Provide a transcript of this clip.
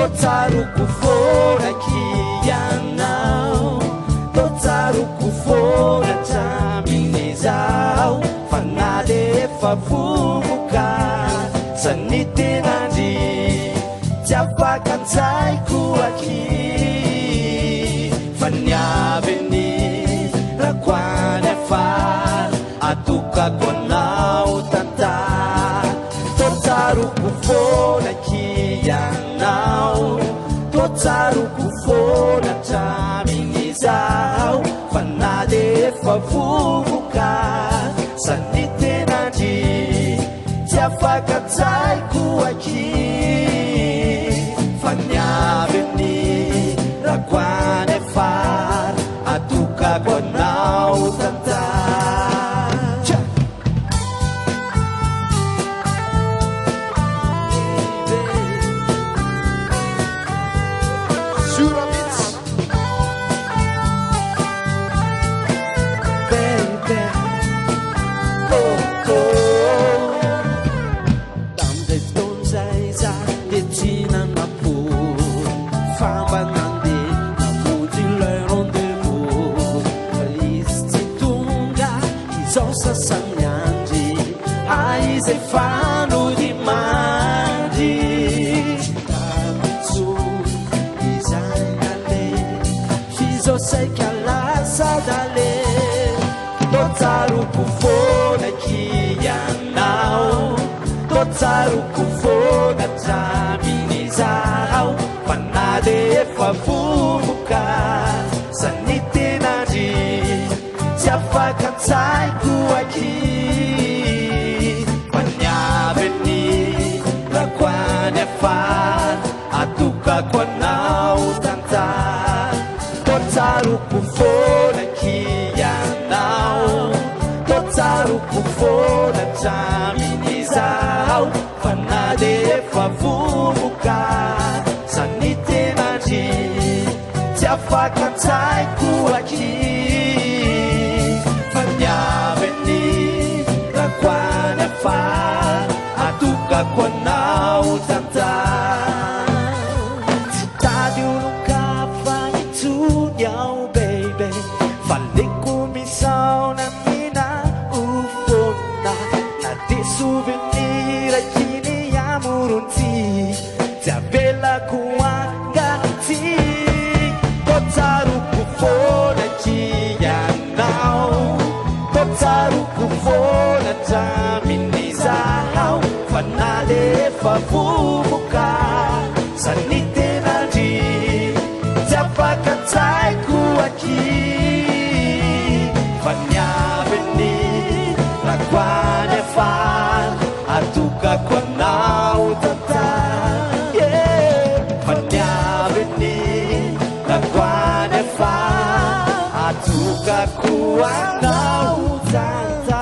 Totaruku fora kianao Totaruku fora taminezao Fanade favuvuka Sanitenandi Jafakantai kuaki Fanyabeni Rakwane far Atuka konau tanta Totaruku fora kianao Totaruku fora taminezao Fanade favuvuka Sanitenandi Jafakatai kuaki Fanyabeni Rakwane far Atuka konau tanta Ai fanno di mangi Tamitsu Izanale Fiso sei calasa dale Totaruku fona kianao Totaruku fona taminezao Fanade favuvuka Sanitenandi Jafakatai kuaki Atuka konau tanta Totaruku fona kianao Totaruku fona taminezao Fanade favuvuka Sanitenandi Jafakatai kuaki Fanyabeni Rakwane far Atuka konau tanta Souvenir kini ya murunti Tabela kuangati Totaruku fona kianao Totaruku fona taminezao Fanade favuvuka Sanitenandi Jafakatai kuaki Fanyabeni Rakwane far Atuka konau tanta Fanyabeni Rakwane far Atuka konau tanta